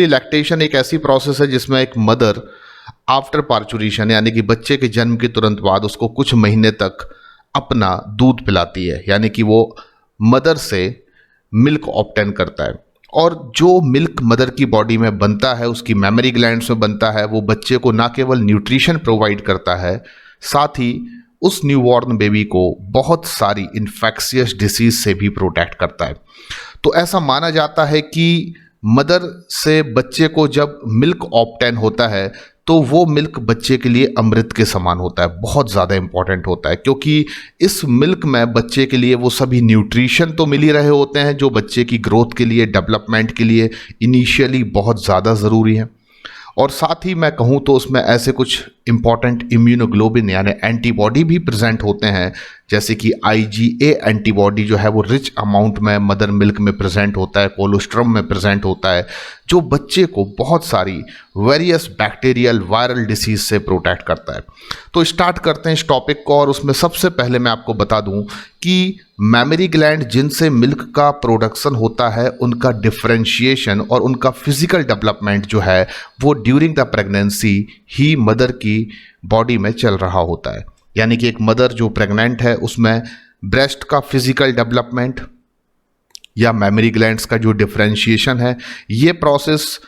Lactation एक ऐसी process है जिसमें एक मदर आफ्टर पार्चुरेशन यानी कि बच्चे के जन्म के तुरंत बाद उसको कुछ महीने तक अपना दूध पिलाती है, यानी कि वो मदर से मिल्क ऑब्टेन करता है। और जो मिल्क मदर की बॉडी में बनता है, उसकी मैमरी ग्लैंड्स में बनता है, वो बच्चे को ना केवल न्यूट्रिशन प्रोवाइड करता है, साथ ही उस न्यूबॉर्न बेबी को बहुत सारी इन्फेक्शियस डिसीज से भी प्रोटेक्ट करता है। तो ऐसा माना जाता है कि मदर से बच्चे को जब मिल्क ऑब्टेन होता है तो वो मिल्क बच्चे के लिए अमृत के समान होता है, बहुत ज़्यादा इंपॉर्टेंट होता है, क्योंकि इस मिल्क में बच्चे के लिए वो सभी न्यूट्रिशन तो मिल ही रहे होते हैं जो बच्चे की ग्रोथ के लिए, डेवलपमेंट के लिए इनिशियली बहुत ज़्यादा ज़रूरी है। और साथ ही मैं कहूँ तो उसमें ऐसे कुछ इंपॉर्टेंट इम्यूनोग्लोबिन यानी एंटीबॉडी भी प्रेजेंट होते हैं, जैसे कि IgA एंटीबॉडी जो है वो रिच अमाउंट में मदर मिल्क में प्रेजेंट होता है, कोलोस्ट्रम में प्रेजेंट होता है, जो बच्चे को बहुत सारी वेरियस बैक्टीरियल वायरल डिसीज से प्रोटेक्ट करता है। तो स्टार्ट करते हैं इस टॉपिक को, और उसमें सबसे पहले मैं आपको बता दूं कि मैमरी ग्लैंड जिनसे मिल्क का प्रोडक्शन होता है उनका डिफरेंशिएशन और उनका फिजिकल डेवलपमेंट जो है वो during the pregnancy he mother की बॉडी में चल रहा होता है। यानी कि एक मदर जो प्रेग्नेंट है उसमें ब्रेस्ट का फिजिकल डेवलपमेंट या मैमरी ग्लैंड्स का जो डिफरेंशिएशन है, ये process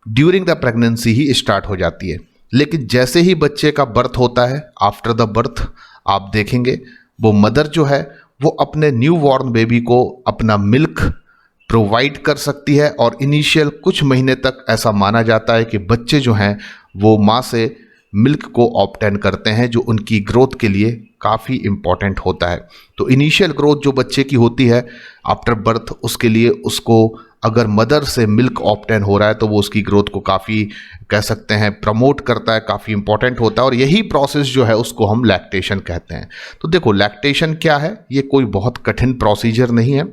during the pregnancy he start हो जाती है। लेकिन जैसे ही बच्चे का बर्थ होता है, आफ्टर द बर्थ आप देखेंगे वो मदर जो है वो अपने न्यू बॉर्न बेबी को अपना मिल्क प्रोवाइड कर सकती है, और इनिशियल कुछ महीने तक ऐसा माना जाता है कि बच्चे जो हैं वो माँ से मिल्क को ऑब्टेन करते हैं, जो उनकी ग्रोथ के लिए काफ़ी इम्पॉर्टेंट होता है। तो इनिशियल ग्रोथ जो बच्चे की होती है आफ्टर बर्थ, उसके लिए उसको अगर मदर से मिल्क ऑब्टेन हो रहा है तो वो उसकी ग्रोथ को काफ़ी कह सकते हैं प्रमोट करता है, काफ़ी इंपॉर्टेंट होता है, और यही प्रोसेस जो है उसको हम लैक्टेशन कहते हैं। तो देखो लैक्टेशन क्या है, ये कोई बहुत कठिन प्रोसीजर नहीं है,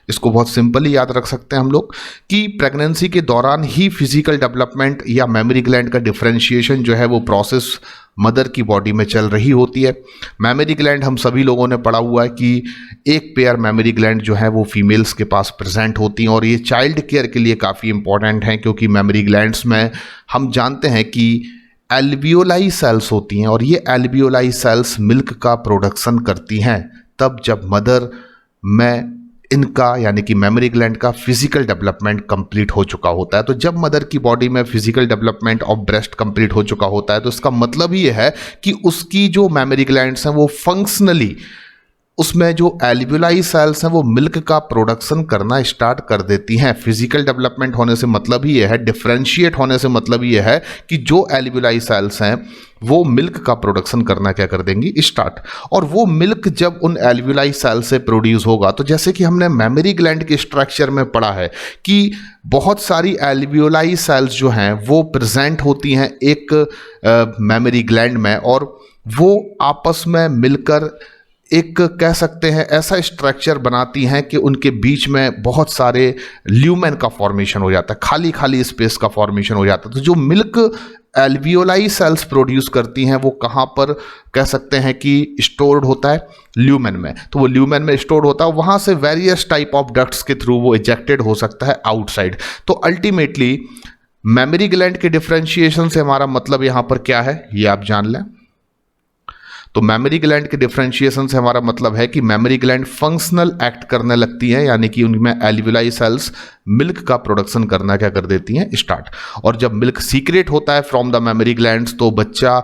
इसको बहुत सिंपली याद रख सकते हैं हम लोग कि प्रेगनेंसी के दौरान ही फिजिकल डेवलपमेंट या मैमरी ग्लैंड का डिफरेंशिएशन जो है वो प्रोसेस मदर की बॉडी में चल रही होती है। मैमरी ग्लैंड हम सभी लोगों ने पढ़ा हुआ है कि एक पेयर मैमरी ग्लैंड जो है वो फीमेल्स के पास प्रेजेंट होती हैं, और ये चाइल्ड केयर के लिए काफ़ी इंपॉर्टेंट हैं, क्योंकि मैमरी ग्लैंड्स में हम जानते हैं कि एल्वियोलाई सेल्स होती हैं, और ये एल्वियोलाई सेल्स मिल्क का प्रोडक्शन करती हैं तब जब मदर में इनका यानी कि मैमरी ग्लैंड का फिजिकल डेवलपमेंट कंप्लीट हो चुका होता है। तो जब मदर की बॉडी में physical development of breast complete हो चुका होता है तो इसका मतलब ये है कि उसकी जो मैमरी ग्लैंड्स हैं वो फंक्शनली उसमें जो एल्वियोलाई सेल्स हैं वो मिल्क का प्रोडक्शन करना स्टार्ट कर देती हैं। फिजिकल डेवलपमेंट होने से मतलब ही ये है, डिफरेंशिएट होने से मतलब ये है कि जो एल्वियोलाई सेल्स हैं वो मिल्क का प्रोडक्शन करना क्या कर देंगी, स्टार्ट। और वो मिल्क जब उन एल्वियोलाई सेल से प्रोड्यूस होगा, तो जैसे कि हमने मैमरी ग्लैंड के स्ट्रक्चर में पढ़ा है कि बहुत सारी एल्वियोलाई सेल्स जो हैं वो प्रेजेंट होती हैं एक मैमरी ग्लैंड में, और वो आपस में मिलकर एक कह सकते हैं ऐसा स्ट्रक्चर बनाती हैं कि उनके बीच में बहुत सारे ल्यूमेन का फॉर्मेशन हो जाता है, खाली खाली स्पेस का फॉर्मेशन हो जाता है। तो जो मिल्क एल्वियोलाई सेल्स प्रोड्यूस करती हैं वो कहाँ पर कह सकते हैं कि स्टोर्ड होता है, ल्यूमेन में। तो वो ल्यूमेन में स्टोर्ड होता है, वहाँ से वेरियस टाइप ऑफ डक्ट्स के थ्रू वो इजेक्टेड हो सकता है आउटसाइड। तो अल्टीमेटली मैमरी ग्लैंड के डिफरेंशिएशन से हमारा मतलब यहाँ पर क्या है ये आप जान लें। तो मैमरी ग्लैंड के डिफरेंशिएशन से हमारा मतलब है कि मैमरी ग्लैंड फंक्शनल एक्ट करने लगती है, यानी कि उनमें एल्वियोलाई सेल्स मिल्क का प्रोडक्शन करना क्या कर देती हैं, स्टार्ट। और जब मिल्क सीक्रेट होता है फ्रॉम द मैमरी ग्लैंड्स तो बच्चा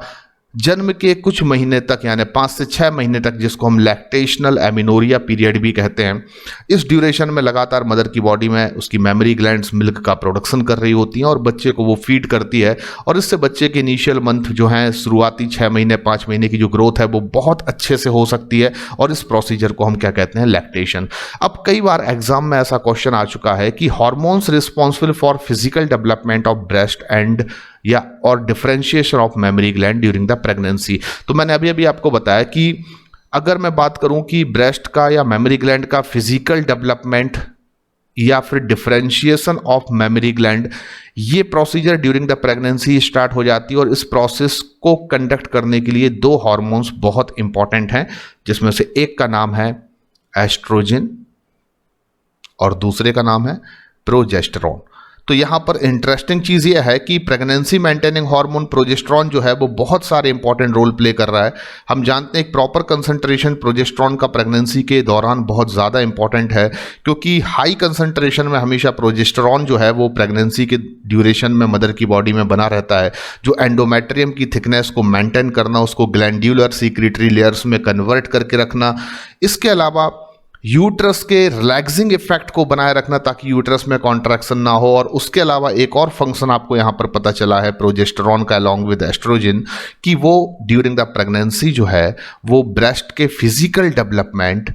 जन्म के कुछ महीने तक यानी 5 से 6 महीने तक, जिसको हम लैक्टेशनल एमिनोरिया पीरियड भी कहते हैं, इस ड्यूरेशन में लगातार मदर की बॉडी में उसकी मैमरी ग्लैंड्स मिल्क का प्रोडक्शन कर रही होती हैं और बच्चे को वो फीड करती है, और इससे बच्चे के इनिशियल मंथ जो हैं, शुरुआती 6 महीने 5 महीने की जो ग्रोथ है वो बहुत अच्छे से हो सकती है, और इस प्रोसीजर को हम क्या कहते हैं, लैक्टेशन। अब कई बार एग्जाम में ऐसा क्वेश्चन आ चुका है कि hormones responsible for physical development of breast and या और differentiation of mammary gland during the pregnancy. तो मैंने अभी आपको बताया कि अगर मैं बात करूं कि ब्रेस्ट का या मैमरी ग्लैंड का फिजिकल डेवलपमेंट या फिर डिफरेंशिएशन ऑफ मैमरी ग्लैंड, ये procedure during the pregnancy start हो जाती है, और इस प्रोसेस को कंडक्ट करने के लिए 2 हार्मोन्स बहुत इंपॉर्टेंट हैं, जिसमें से एक का नाम है एस्ट्रोजन और दूसरे का नाम है प्रोजेस्टेरोन। तो यहाँ पर इंटरेस्टिंग चीज़ ये है कि प्रेगनेंसी मेंटेनिंग हार्मोन प्रोजेस्टेरॉन जो है वो बहुत सारे इंपॉर्टेंट रोल प्ले कर रहा है। हम जानते हैं एक प्रॉपर कंसंट्रेशन प्रोजेस्टेरॉन का प्रेगनेंसी के दौरान बहुत ज़्यादा इंपॉर्टेंट है, क्योंकि हाई कंसंट्रेशन में हमेशा प्रोजेस्टेरॉन जो है वो प्रेगनेंसी के ड्यूरेशन में मदर की बॉडी में बना रहता है, जो एंडोमेट्रियम की थिकनेस को मेंटेन करना, उसको ग्लैंड्यूलर सीक्रेटरी लेयर्स में कन्वर्ट करके रखना, इसके अलावा यूट्रस के रिलैक्सिंग इफेक्ट को बनाए रखना ताकि यूट्रस में कॉन्ट्रैक्शन ना हो। और उसके अलावा एक और फंक्शन आपको यहाँ पर पता चला है प्रोजेस्टेरॉन का अलॉन्ग विद एस्ट्रोजन, कि वो ड्यूरिंग द प्रेगनेंसी जो है वो ब्रेस्ट के फिजिकल डेवलपमेंट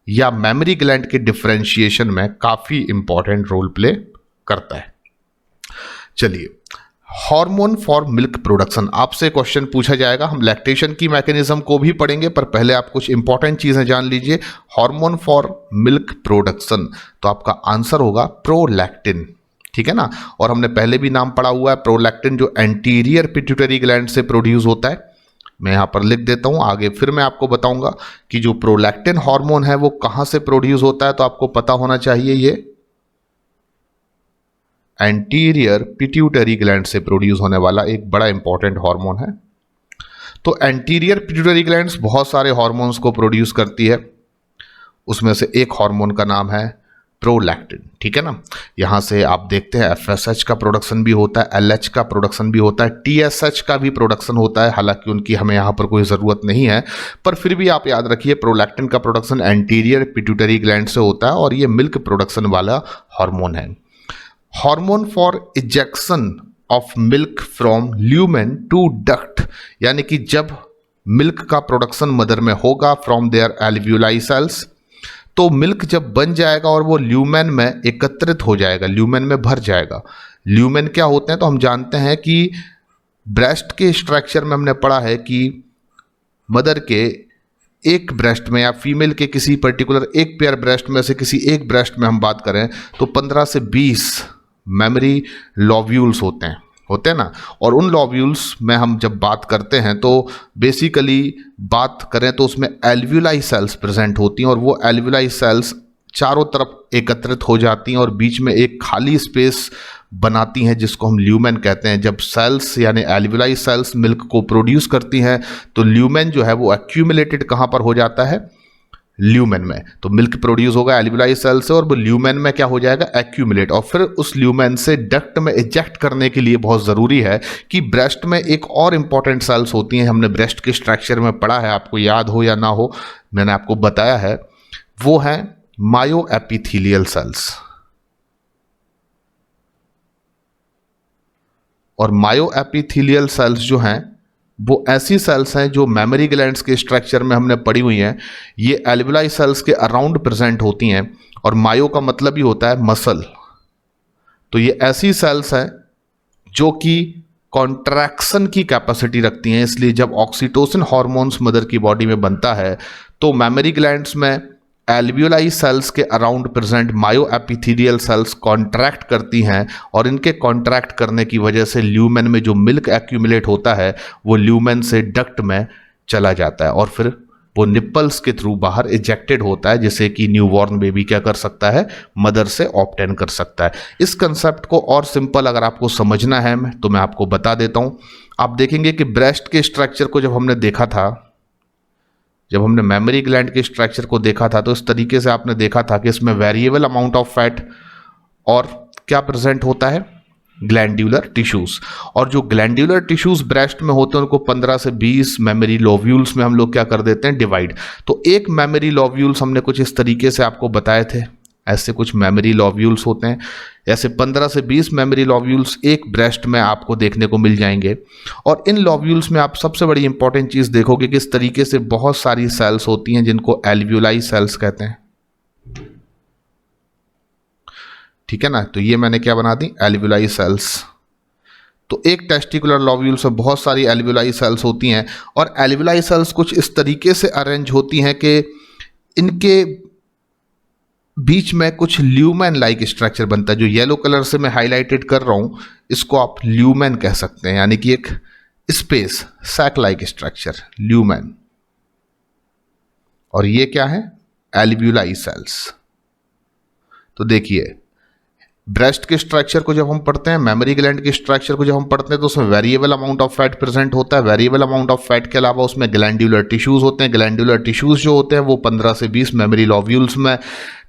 या मेमोरी ग्लैंड के डिफरेंशिएशन में काफ़ी इंपॉर्टेंट रोल प्ले करता है। चलिए, हार्मोन फॉर मिल्क प्रोडक्शन, आपसे क्वेश्चन पूछा जाएगा। हम लैक्टेशन की मैकेनिज्म को भी पढ़ेंगे, पर पहले आप कुछ इंपॉर्टेंट चीजें जान लीजिए। हार्मोन फॉर मिल्क प्रोडक्शन, तो आपका आंसर होगा प्रोलैक्टिन, ठीक है ना। और हमने पहले भी नाम पढ़ा हुआ है प्रोलैक्टिन, जो एंटीरियर पिट्यूटरी ग्लैंड से प्रोड्यूस होता है। मैं यहां पर लिख देता हूं, आगे फिर मैं आपको बताऊंगा कि जो प्रोलैक्टिन हार्मोन है वो कहां से प्रोड्यूस होता है। तो आपको पता होना चाहिए ये एंटीरियर पिट्यूटरी ग्लैंड से प्रोड्यूस होने वाला एक बड़ा इंपॉर्टेंट हार्मोन है। तो एंटीरियर पिट्यूटरी ग्लैंड्स बहुत सारे हार्मोन्स को प्रोड्यूस करती है, उसमें से एक हार्मोन का नाम है प्रोलैक्टिन, ठीक है ना। यहां से आप देखते हैं एफएसएच का प्रोडक्शन भी होता है, एलएच का प्रोडक्शन भी होता है, टीएसएच का भी प्रोडक्शन होता है, हालांकि उनकी हमें यहां पर कोई ज़रूरत नहीं है, पर फिर भी आप याद रखिए प्रोलैक्टिन का प्रोडक्शन एंटीरियर पिट्यूटरी ग्लैंड से होता है और ये मिल्क प्रोडक्शन वाला हार्मोन है। Hormone for ejection of milk from lumen to duct, यानी कि जब मिल्क का प्रोडक्शन मदर में होगा फ्रॉम देयर एल्वियोलाई सेल्स, तो मिल्क जब बन जाएगा और वो ल्यूमेन में एकत्रित हो जाएगा, ल्यूमेन में भर जाएगा। ल्यूमेन क्या होते हैं तो हम जानते हैं कि ब्रेस्ट के स्ट्रक्चर में हमने पढ़ा है कि मदर के एक ब्रेस्ट में या फीमेल के किसी पर्टिकुलर एक पेयर ब्रेस्ट में से किसी एक ब्रेस्ट में हम बात करें तो 15 से 20 मेमोरी लॉब्यूल्स होते हैं ना। और उन लॉब्यूल्स में हम जब बात करते हैं तो बेसिकली बात करें तो उसमें एल्वियोलाई सेल्स प्रेजेंट होती हैं और वो एल्वियोलाई सेल्स चारों तरफ एकत्रित हो जाती हैं और बीच में एक खाली स्पेस बनाती हैं जिसको हम ल्यूमेन कहते हैं। जब सेल्स यानी एल्वियोलाई सेल्स मिल्क को प्रोड्यूस करती हैं तो ल्यूमेन जो है वो एक्यूमुलेटेड कहाँ पर हो जाता है, ल्यूमेन में। तो मिल्क प्रोड्यूस होगा एल्वियोलाई सेल से और वो ल्यूमेन में क्या हो जाएगा, एक्यूमुलेट, और फिर उस ल्यूमेन से डक्ट में इजेक्ट करने के लिए बहुत ज़रूरी है कि ब्रेस्ट में एक और इंपॉर्टेंट सेल्स होती हैं, हमने ब्रेस्ट के स्ट्रक्चर में पढ़ा है, आपको याद हो या ना हो मैंने आपको बताया है, वो है मायो एपिथीलियल सेल्स। और मायो एपिथीलियल सेल्स जो हैं वो ऐसी सेल्स हैं जो मेमोरी ग्लैंड्स के स्ट्रक्चर में हमने पढ़ी हुई हैं, ये एल्वियोलाई सेल्स के अराउंड प्रेजेंट होती हैं। और मायो का मतलब ही होता है मसल। तो ये ऐसी सेल्स हैं जो कि कॉन्ट्रैक्शन की कैपेसिटी रखती हैं, इसलिए जब ऑक्सीटोसिन हार्मोन्स मदर की बॉडी में बनता है तो मेमोरी ग्लैंड्स में एल्वियोलाई सेल्स के अराउंड प्रेजेंट मायो एपिथीलियल सेल्स कॉन्ट्रैक्ट करती हैं और इनके कॉन्ट्रैक्ट करने की वजह से ल्यूमेन में जो मिल्क एक्यूमुलेट होता है वो ल्यूमेन से डक्ट में चला जाता है और फिर वो निप्पल्स के थ्रू बाहर इजेक्टेड होता है, जिसे कि न्यूबॉर्न बेबी क्या कर सकता है, मदर से ऑब्टेन कर सकता है। इस कंसेप्ट को और सिंपल अगर आपको समझना है तो मैं आपको बता देता हूँ। आप देखेंगे कि ब्रेस्ट के स्ट्रक्चर को जब हमने देखा था, जब हमने मेमोरी ग्लैंड के स्ट्रक्चर को देखा था तो इस तरीके से आपने देखा था कि इसमें वेरिएबल अमाउंट ऑफ फैट और क्या प्रेजेंट होता है, ग्लैंड्यूलर टिश्यूज। और जो ग्लैंड्यूलर टिश्यूज ब्रेस्ट में होते हैं उनको 15 से 20 मेमोरी लोव्यूल्स में हम लोग क्या कर देते हैं, डिवाइड। तो एक मेमोरी लोव्यूल्स हमने कुछ इस तरीके से आपको बताए थे, ऐसे कुछ मेमोरी लोव्यूल्स होते हैं, ऐसे 15 से 20 मेमोरी लोव्यूल्स एक ब्रेस्ट में आपको देखने को मिल जाएंगे। और इन लोव्यूल्स में आप सबसे बड़ी इंपॉर्टेंट चीज़ देखोगे कि इस तरीके से बहुत सारी सेल्स होती हैं जिनको एल्वियोलाई सेल्स कहते हैं, ठीक है ना। तो ये मैंने क्या बना दी, एल्वियोलाई सेल्स। तो एक टेस्टिकुलर लोव्यूल्स में बहुत सारी एल्वियोलाई सेल्स होती हैं और एल्वियोलाई सेल्स कुछ इस तरीके से अरेंज होती हैं कि इनके बीच में कुछ ल्यूमेन लाइक स्ट्रक्चर बनता है। जो येलो कलर से मैं हाईलाइटेड कर रहा हूं इसको आप ल्यूमेन कह सकते हैं, यानी कि एक space sac like structure, lumen. और ये क्या है, एल्वियोलाई सेल्स। तो देखिए ब्रेस्ट के स्ट्रक्चर को जब हम पढ़ते हैं, मेमोरी ग्लैंड के स्ट्रक्चर को जब हम पढ़ते हैं, तो उसमें variable amount of fat present होता है। वेरिएबल अमाउंट ऑफ फैट के अलावा उसमें ग्लैंडुलर टिश्यूज होते हैं। ग्लैंडुलर टिश्यूज जो होते हैं वो 15 से 20 मेमोरी लॉब्यूल्स में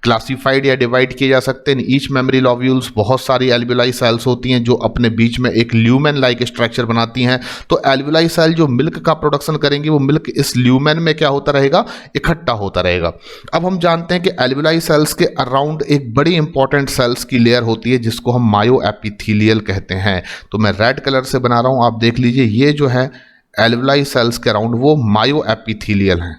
क्लासिफाइड या डिवाइड किए जा सकते हैं। ईच मेमोरी लॉब्यूल्स बहुत सारी एल्वियोलाई सेल्स होती हैं जो अपने बीच में एक ल्यूमेन लाइक स्ट्रक्चर बनाती हैं। तो एल्वियोलाई सेल जो मिल्क का प्रोडक्शन करेंगी, वो मिल्क इस ल्यूमेन में क्या होता रहेगा, इकट्ठा होता रहेगा। अब हम जानते हैं कि एल्वियोलाई सेल्स के अराउंड एक बड़ी इंपॉर्टेंट सेल्स की लेयर होती है जिसको हम मायो एपिथेलियल कहते हैं। तो मैं रेड कलर से बना रहा हूं, आप देख लीजिए, ये जो है एल्वियोलाई सेल्स के अराउंड वो मायो एपिथेलियल है।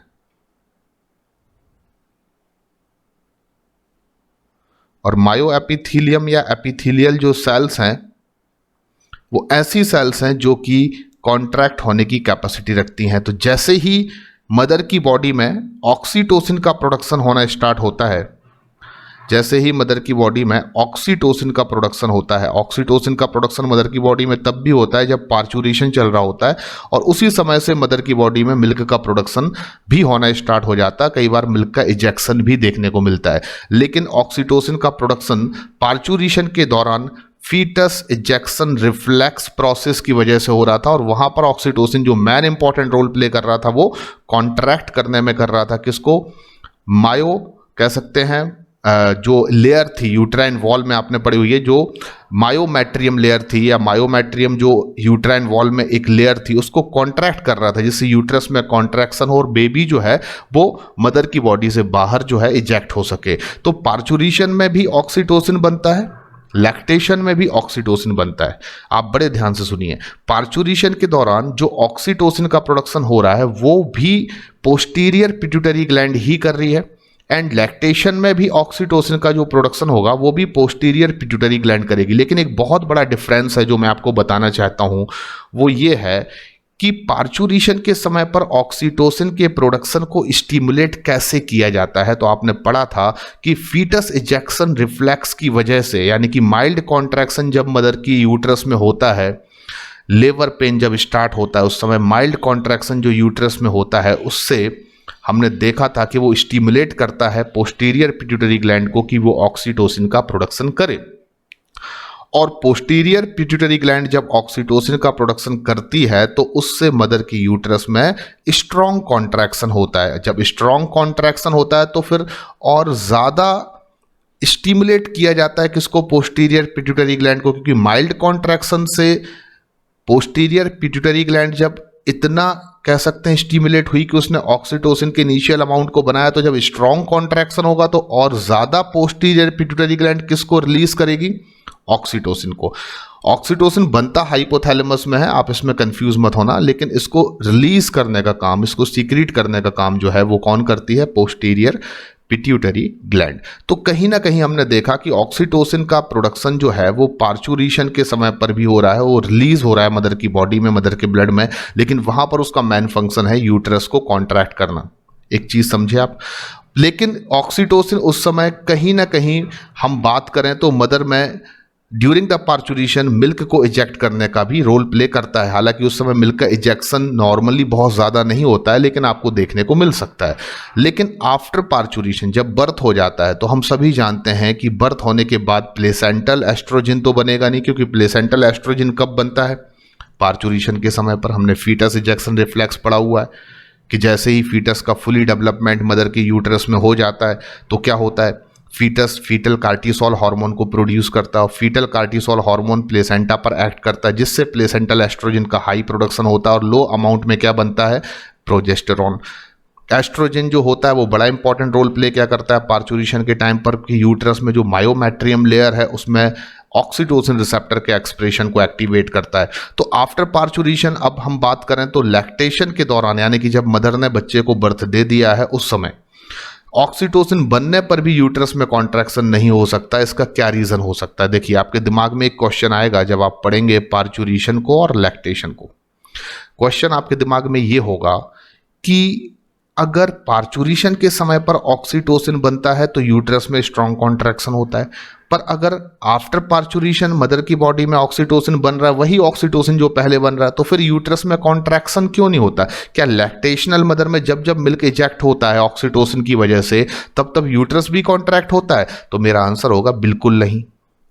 और मायो एपिथीलियम या एपिथेलियल जो सेल्स हैं वो ऐसी सेल्स हैं जो कि कॉन्ट्रैक्ट होने की कैपेसिटी रखती हैं। तो जैसे ही मदर की बॉडी में ऑक्सीटोसिन का प्रोडक्शन होना स्टार्ट होता है, जैसे ही मदर की बॉडी में ऑक्सीटोसिन का प्रोडक्शन होता है, ऑक्सीटोसिन का प्रोडक्शन मदर की बॉडी में तब भी होता है जब पार्चुरेशन चल रहा होता है, और उसी समय से मदर की बॉडी में मिल्क का प्रोडक्शन भी होना स्टार्ट हो जाता है। कई बार मिल्क का इजेक्शन भी देखने को मिलता है। लेकिन ऑक्सीटोसिन का प्रोडक्शन पार्चुरेशन के दौरान फीटस इजेक्शन रिफ्लेक्स प्रोसेस की वजह से हो रहा था, और वहां पर ऑक्सीटोसिन जो मैन इंपॉर्टेंट रोल प्ले कर रहा था वो कॉन्ट्रैक्ट करने में कर रहा था। किसको? मायो कह सकते हैं, जो लेयर थी यूट्राइन वॉल में आपने पढ़ी हुई है, जो मायोमेट्रियम लेयर थी या मायोमेट्रियम जो यूट्राइन वॉल में एक लेयर थी, उसको कॉन्ट्रैक्ट कर रहा था जिससे यूट्रस में कॉन्ट्रैक्शन हो और बेबी जो है वो मदर की बॉडी से बाहर जो है इजेक्ट हो सके। तो पार्चुरेशन में भी ऑक्सीटोसिन बनता है, लैक्टेशन में भी ऑक्सीटोसिन बनता है। आप बड़े ध्यान से सुनिए, पार्चुरेशन के दौरान जो ऑक्सीटोसिन का प्रोडक्शन हो रहा है वो भी पोस्टीरियर पिट्यूटरी ग्लैंड ही कर रही है, एंड लैक्टेशन में भी ऑक्सीटोसिन का जो प्रोडक्शन होगा वो भी पोस्टीरियर पिट्यूटरी ग्लैंड करेगी। लेकिन एक बहुत बड़ा डिफरेंस है जो मैं आपको बताना चाहता हूं, वो ये है कि पार्चुरेशन के समय पर ऑक्सीटोसिन के प्रोडक्शन को स्टिमुलेट कैसे किया जाता है। तो आपने पढ़ा था कि फीटस इजेक्शन रिफ्लेक्स की वजह से, यानी कि माइल्ड कॉन्ट्रैक्शन जब मदर की यूट्रस में होता है, लेबर पेन जब स्टार्ट होता है, उस समय माइल्ड कॉन्ट्रैक्शन जो यूट्रस में होता है उससे हमने देखा था कि वो स्टिमुलेट करता है पोस्टीरियर पिट्यूटरी ग्लैंड को कि वो ऑक्सीटोसिन का प्रोडक्शन करे। और पोस्टीरियर पिट्यूटरी ग्लैंड जब ऑक्सीटोसिन का प्रोडक्शन करती है तो उससे मदर की यूट्रस में स्ट्रॉन्ग कॉन्ट्रैक्शन होता है। जब स्ट्रॉन्ग कॉन्ट्रैक्शन होता है तो फिर और ज़्यादा स्टिमुलेट किया जाता है किसको? पोस्टीरियर पिट्यूटरी ग्लैंड को, क्योंकि माइल्ड कॉन्ट्रैक्शन से पोस्टीरियर पिट्यूटरी ग्लैंड जब इतना कह सकते हैं स्टिमुलेट हुई कि उसने ऑक्सीटोसिन के इनिशियल अमाउंट को बनाया, तो जब स्ट्रॉन्ग कॉन्ट्रैक्शन होगा तो और ज़्यादा पोस्टीरियर पिट्यूटरी ग्लैंड किसको रिलीज करेगी? ऑक्सीटोसिन को। ऑक्सीटोसिन बनता हाइपोथैलेमस में है, आप इसमें कंफ्यूज मत होना, लेकिन इसको रिलीज करने का काम, इसको सीक्रेट करने का काम जो है वो कौन करती है? Posterior pituitary gland. तो कहीं ना कहीं हमने देखा कि ऑक्सीटोसिन का प्रोडक्शन जो है वो पार्चुरेशन के समय पर भी हो रहा है, वो रिलीज हो रहा है मदर की बॉडी में, मदर के ब्लड में, लेकिन वहां पर उसका मेन फंक्शन है यूट्रस को कॉन्ट्रैक्ट करना। एक चीज समझे आप। लेकिन ऑक्सीटोसिन उस समय कहीं ना कहीं हम बात करें तो मदर में ड्यूरिंग द पार्चुरेशन मिल्क को इजेक्ट करने का भी रोल प्ले करता है। हालांकि उस समय मिल्क का इजेक्शन नॉर्मली बहुत ज़्यादा नहीं होता है, लेकिन आपको देखने को मिल सकता है। लेकिन आफ्टर पार्चुरेशन जब बर्थ हो जाता है तो हम सभी जानते हैं कि बर्थ होने के बाद प्लेसेंटल एस्ट्रोजन तो बनेगा नहीं, क्योंकि प्लेसेंटल एस्ट्रोजन कब बनता है? पार्चुरेशन के समय पर। हमने फीटस इजेक्शन रिफ्लेक्स पढ़ा हुआ है कि जैसे ही फीटस का फुली डेवलपमेंट मदर के यूट्रस में हो जाता है तो क्या होता है? फीटस फीटल कार्टिसोल हार्मोन को प्रोड्यूस करता है, और फीटल कार्टिसोल हार्मोन प्लेसेंटा पर एक्ट करता है, जिससे प्लेसेंटल एस्ट्रोजन का हाई प्रोडक्शन होता है, और लो अमाउंट में क्या बनता है? प्रोजेस्टेरॉन। एस्ट्रोजन जो होता है वो बड़ा इंपॉर्टेंट रोल प्ले क्या करता है पार्चुरेशन के टाइम पर, कि यूट्रस में जो मायोमेट्रियम लेयर है उसमें ऑक्सीटोसिन रिसेप्टर के एक्सप्रेशन को एक्टिवेट करता है। तो आफ्टर पार्चुरेशन अब हम बात करें तो लैक्टेशन के दौरान, यानी कि जब मदर ने बच्चे को बर्थ दे दिया है, उस समय ऑक्सीटोसिन बनने पर भी यूट्रस में कॉन्ट्रैक्शन नहीं हो सकता। इसका क्या रीजन हो सकता है? देखिए, आपके दिमाग में एक क्वेश्चन आएगा जब आप पढ़ेंगे पार्चुरेशन को और लैक्टेशन को। क्वेश्चन आपके दिमाग में ये होगा कि अगर पार्चुरेशन के समय पर ऑक्सीटोसिन बनता है तो यूट्रस में स्ट्रॉन्ग कॉन्ट्रैक्शन होता है, पर अगर आफ्टर पार्चुरेशन मदर की बॉडी में ऑक्सीटोसिन बन रहा है, वही ऑक्सीटोसिन जो पहले बन रहा है, तो फिर यूट्रस में कॉन्ट्रैक्शन क्यों नहीं होता? क्या लैक्टेशनल मदर में जब जब मिल्क इजेक्ट होता है ऑक्सीटोसिन की वजह से, तब तब यूट्रस भी कॉन्ट्रैक्ट होता है? तो मेरा आंसर होगा बिल्कुल नहीं।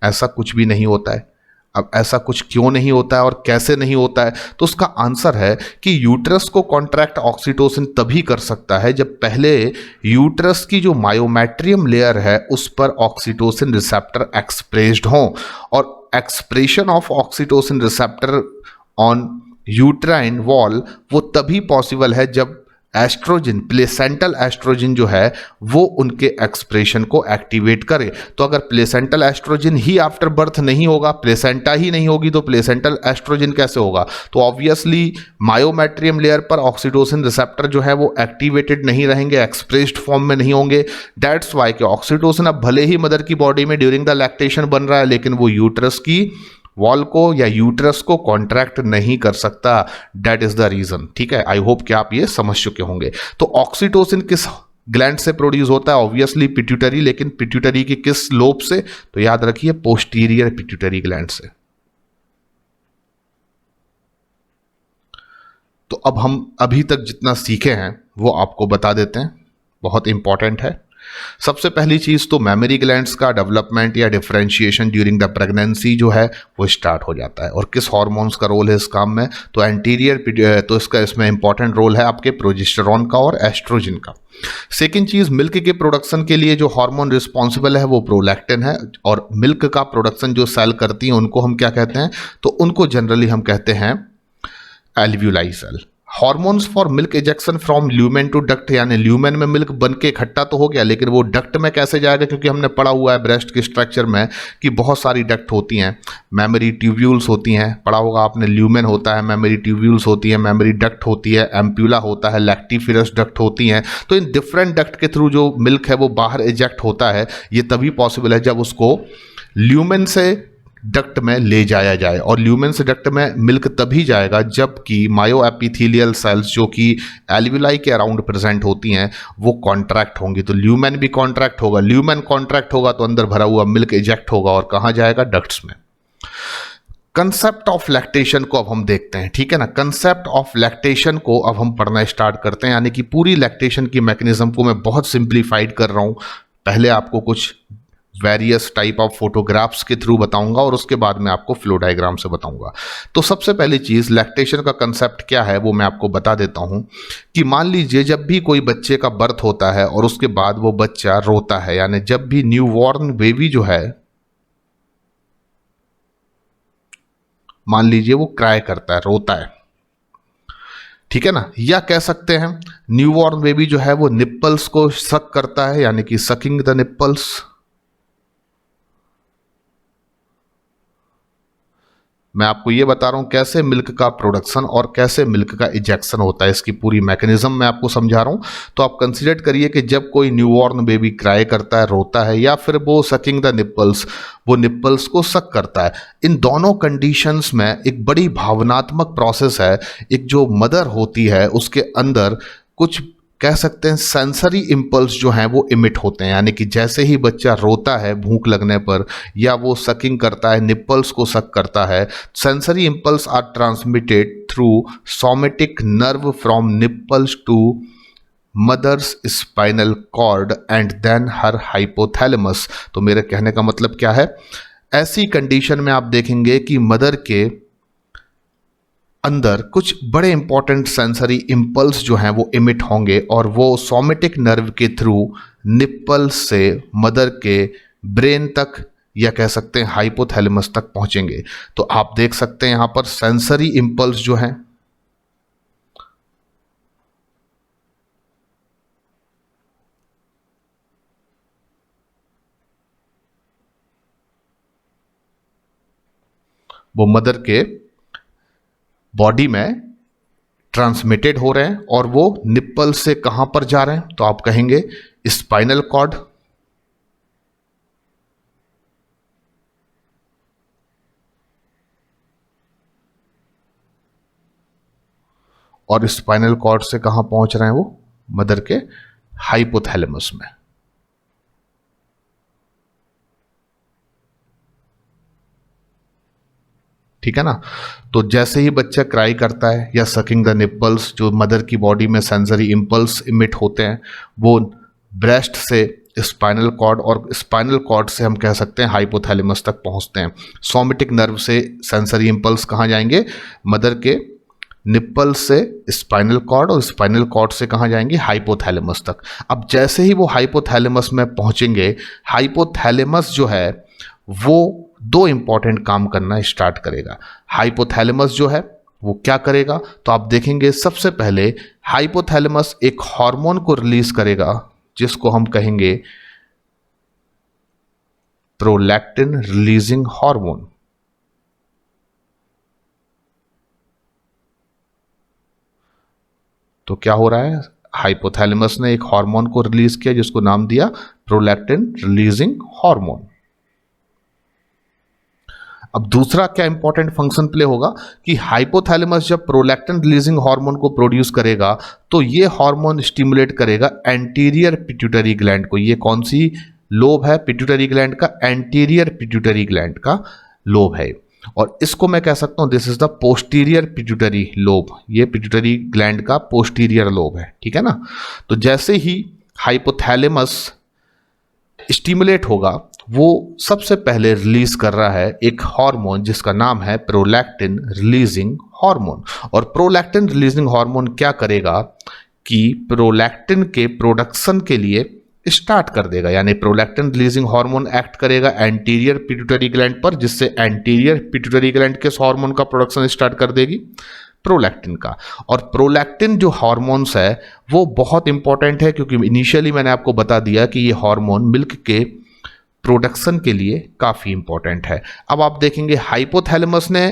ऐसा कुछ भी नहीं होता है। अब ऐसा कुछ क्यों नहीं होता है और कैसे नहीं होता है, तो उसका आंसर है कि यूट्रस को कॉन्ट्रैक्ट ऑक्सीटोसिन तभी कर सकता है जब पहले यूट्रस की जो मायोमेट्रियम लेयर है उस पर ऑक्सीटोसिन रिसेप्टर एक्सप्रेस्ड हो, और expression of oxytocin receptor on uterine wall वो तभी पॉसिबल है जब एस्ट्रोजन, प्लेसेंटल एस्ट्रोजन जो है वो उनके एक्सप्रेशन को एक्टिवेट करे। तो अगर प्लेसेंटल एस्ट्रोजन ही आफ्टर बर्थ नहीं होगा, प्लेसेंटा ही नहीं होगी, तो प्लेसेंटल एस्ट्रोजन कैसे होगा? तो ऑब्वियसली मायोमेट्रियम लेयर पर ऑक्सीटोसिन रिसेप्टर जो है वो एक्टिवेटेड नहीं रहेंगे, एक्सप्रेस्ड फॉर्म में नहीं होंगे। दैट्स वाई कि ऑक्सीटोसिन अब भले ही मदर की बॉडी में ड्यूरिंग द लैक्टेशन बन रहा है, लेकिन वो यूट्रस की वॉल को या यूट्रस को कॉन्ट्रैक्ट नहीं कर सकता। That is the reason. ठीक है, आई होप कि आप ये समझ चुके होंगे। तो ऑक्सीटोसिन किस ग्लैंड से प्रोड्यूस होता है? ऑब्वियसली पिट्यूटरी, लेकिन पिट्यूटरी की किस लोब से? तो याद रखिए पोस्टीरियर पिट्यूटरी ग्लैंड से। तो अब हम अभी तक जितना सीखे हैं वो आपको बता देते हैं, बहुत इंपॉर्टेंट है। सबसे पहली चीज तो मेमोरी ग्लैंड्स का डेवलपमेंट या डिफरेंशिएशन ड्यूरिंग द प्रेगनेंसी जो है वो स्टार्ट हो जाता है। और किस हार्मोन्स का रोल है इस काम में? तो एंटीरियर, तो इसमें इंपॉर्टेंट रोल है आपके प्रोजेस्टेरॉन का और एस्ट्रोजन का। सेकेंड चीज, मिल्क के प्रोडक्शन के लिए जो हार्मोन रिस्पॉन्सिबल है वो प्रोलैक्टिन है, और मिल्क का प्रोडक्शन जो सेल करती हैं उनको हम क्या कहते हैं? तो उनको जनरली हम कहते हैं alveoli cell. Hormones for milk ejection from lumen to duct, यानी ल्यूमेन में मिल्क बन के इकट्ठा तो हो गया, लेकिन वो डक्ट में कैसे जाएगा? क्योंकि हमने पढ़ा हुआ है ब्रेस्ट के स्ट्रक्चर में कि बहुत सारी डक्ट होती हैं, मेमोरी ट्यूब्यूल्स होती हैं, पढ़ा होगा आपने, ल्यूमेन होता है, मेमोरी ट्यूब्यूल्स होती हैं, मेमोरी डक्ट होती है, एम्प्यूला होता है, लैक्टिफिरस डक्ट होती हैं। तो इन डिफरेंट डक्ट के थ्रू जो मिल्क है वो बाहर इजेक्ट होता है। ये तभी पॉसिबल है जब उसको ल्यूमेन से डक्ट में ले जाया जाए, और ल्यूमेन से डक्ट में मिल्क तभी जाएगा जबकि मायो एपिथेलियल सेल्स जो कि एल्व्यूलाई के अराउंड प्रेजेंट होती हैं वो कॉन्ट्रैक्ट होंगी। तो ल्यूमेन भी कॉन्ट्रैक्ट होगा, ल्यूमेन कॉन्ट्रैक्ट होगा तो अंदर भरा हुआ मिल्क इजेक्ट होगा, और कहाँ जाएगा? डक्ट्स में। कंसेप्ट ऑफ लैक्टेशन को अब हम देखते हैं। ठीक है ना, कंसेप्ट ऑफ लैक्टेशन को अब हम पढ़ना स्टार्ट करते हैं, यानी कि पूरी लैक्टेशन की मैकेनिज्म को मैं बहुत सिंप्लीफाइड कर रहा हूं। पहले आपको कुछ वेरियस टाइप ऑफ फोटोग्राफ्स के थ्रू बताऊंगा और उसके बाद मैं आपको फ्लो डायग्राम से बताऊंगा। तो सबसे पहली चीज, लैक्टेशन का कंसेप्ट क्या है वो मैं आपको बता देता हूं कि मान लीजिए जब भी कोई बच्चे का बर्थ होता है और उसके बाद वो बच्चा रोता है, यानी जब भी न्यू बॉर्न बेबी जो है, मान लीजिए वो क्राई करता है, रोता है, ठीक है ना, या कह सकते हैं न्यूबॉर्न बेबी जो है वो निप्पल्स को सक करता है, यानी कि सकिंग द निप्पल्स। मैं आपको ये बता रहा हूं कैसे मिल्क का प्रोडक्शन और कैसे मिल्क का इजेक्शन होता है, इसकी पूरी मैकेनिज्म मैं आपको समझा रहा हूं। तो आप कंसीडर करिए कि जब कोई न्यूबॉर्न बेबी क्राई करता है, रोता है, या फिर वो सकिंग द निप्पल्स, वो निप्पल्स को सक करता है, इन दोनों कंडीशंस में एक बड़ी भावनात्मक प्रोसेस है। एक जो मदर होती है उसके अंदर कुछ कह सकते हैं सेंसरी इम्पल्स जो हैं वो इमिट होते हैं, यानी कि जैसे ही बच्चा रोता है भूख लगने पर, या वो सकिंग करता है, निप्पल्स को सक करता है, sensory impulse are transmitted through somatic nerve from nipples to mother's spinal cord and then her hypothalamus. तो मेरे कहने का मतलब क्या है? ऐसी कंडीशन में आप देखेंगे कि मदर के अंदर कुछ बड़े इंपॉर्टेंट सेंसरी इंपल्स जो हैं वो इमिट होंगे, और वो सोमेटिक नर्व के थ्रू निप्पल से मदर के ब्रेन तक, या कह सकते हैं हाइपोथैलेमस तक पहुंचेंगे। तो आप देख सकते हैं यहां पर सेंसरी इंपल्स जो हैं वो मदर के बॉडी में ट्रांसमिटेड हो रहे हैं, और वो निप्पल से कहां पर जा रहे हैं? तो आप कहेंगे स्पाइनल कॉर्ड, और स्पाइनल कॉर्ड से कहां पहुंच रहे हैं? वो मदर के हाइपोथैलेमस में। ठीक है ना। तो जैसे ही बच्चा क्राई करता है या सकिंग द निप्पल्स, जो मदर की बॉडी में सेंसरी इंपल्स इमिट होते हैं, वो ब्रेस्ट से स्पाइनल कॉर्ड, और स्पाइनल कॉर्ड से हम कह सकते हैं हाइपोथैलेमस तक पहुंचते हैं। सोमेटिक नर्व से सेंसरी इंपल्स कहाँ जाएंगे? मदर के निप्पल से स्पाइनल कॉर्ड, और स्पाइनल कॉर्ड से कहाँ जाएंगे? हाइपोथैलेमस तक। अब जैसे ही वो हाइपोथैलेमस में पहुंचेंगे, हाइपोथैलेमस जो है वो दो इंपॉर्टेंट काम करना स्टार्ट करेगा। हाइपोथैलेमस जो है वो क्या करेगा? तो आप देखेंगे सबसे पहले हाइपोथैलेमस एक हार्मोन को रिलीज करेगा जिसको हम कहेंगे प्रोलैक्टिन रिलीजिंग हार्मोन। तो क्या हो रहा है? हाइपोथैलेमस ने एक हार्मोन को रिलीज किया जिसको नाम दिया प्रोलैक्टिन रिलीजिंग हार्मोन। अब दूसरा क्या इंपॉर्टेंट फंक्शन प्ले होगा कि हाइपोथैलेमस जब प्रोलैक्टिन रिलीजिंग हार्मोन को प्रोड्यूस करेगा तो ये हार्मोन स्टिमुलेट करेगा एंटीरियर पिट्यूटरी ग्लैंड को। ये कौन सी लोब है? पिट्यूटरी ग्लैंड का एंटीरियर पिट्यूटरी ग्लैंड का लोब है, और इसको मैं कह सकता हूं this is the posterior pituitary lobe. ये पिट्यूटरी ग्लैंड का पोस्टीरियर लोब है, ठीक है ना। तो जैसे ही हाइपोथैलेमस स्टिमुलेट होगा, वो सबसे पहले रिलीज कर रहा है एक हार्मोन जिसका नाम है प्रोलैक्टिन रिलीजिंग हार्मोन। और प्रोलैक्टिन रिलीजिंग हार्मोन क्या करेगा कि प्रोलैक्टिन के प्रोडक्शन के लिए स्टार्ट कर देगा, यानी प्रोलैक्टिन रिलीजिंग हार्मोन एक्ट करेगा एंटीरियर पिट्यूटरी ग्लैंड पर, जिससे एंटीरियर पिट्यूटरी ग्लैंड किस हार्मोन का प्रोडक्शन स्टार्ट कर देगी? प्रोलैक्टिन का। और प्रोलैक्टिन जो हार्मोन्स है वो बहुत इंपॉर्टेंट है, क्योंकि इनिशियली मैंने आपको बता दिया कि ये हार्मोन मिल्क के प्रोडक्शन के लिए काफी इंपॉर्टेंट है। अब आप देखेंगे हाइपोथैलेमस ने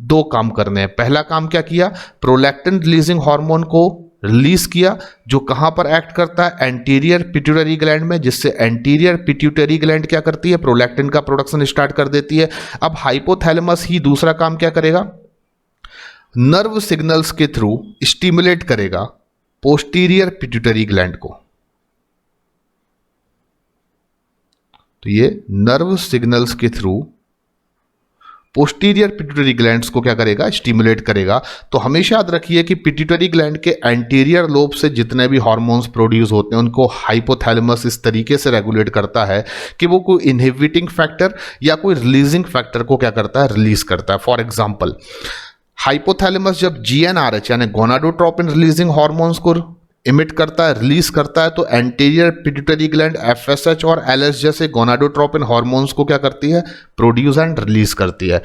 दो काम करने हैं। पहला काम क्या किया? प्रोलैक्टिन रिलीजिंग हार्मोन को रिलीज किया, जो कहां पर एक्ट करता है? एंटीरियर पिट्यूटरी ग्लैंड में, जिससे एंटीरियर पिट्यूटरी ग्लैंड क्या करती है? प्रोलैक्टिन का प्रोडक्शन स्टार्ट कर देती है। अब हाइपोथैलेमस ही दूसरा काम क्या करेगा? नर्व सिग्नल्स के थ्रू स्टिमुलेट करेगा पोस्टीरियर पिट्यूटरी ग्लैंड को। तो ये नर्व सिग्नल्स के थ्रू पोस्टीरियर पिट्यूटरी ग्लैंड्स को क्या करेगा? स्टिमुलेट करेगा। तो हमेशा याद रखिए कि पिट्यूटरी ग्लैंड के एंटीरियर लोब से जितने भी हार्मोन्स प्रोड्यूस होते हैं उनको हाइपोथैलेमस इस तरीके से रेगुलेट करता है कि वो कोई इनहिबिटिंग फैक्टर या कोई रिलीजिंग फैक्टर को क्या करता है? रिलीज करता है। फॉर एग्जाम्पल, हाइपोथैलेमस जब GnRH यानी गोनाडोट्रोपिन रिलीजिंग हार्मोन्स को इमिट करता है, रिलीज करता है, तो एंटीरियर पिट्यूटरी ग्लैंड FSH और LH जैसे गोनाडोट्रोपिन हार्मोन्स को क्या करती है? प्रोड्यूस एंड रिलीज करती है।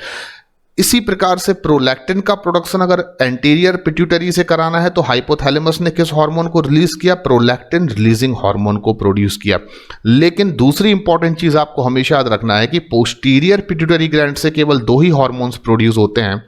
इसी प्रकार से प्रोलैक्टिन का प्रोडक्शन अगर एंटीरियर पिट्यूटरी से कराना है तो हाइपोथैलेमस ने किस हार्मोन को रिलीज किया? प्रोलैक्टिन रिलीजिंग हार्मोन को प्रोड्यूस किया। लेकिन दूसरी इंपॉर्टेंट चीज आपको हमेशा याद रखना है कि पोस्टीरियर पिट्यूटरी ग्लैंड से केवल दो ही हार्मोन्स प्रोड्यूस होते हैं।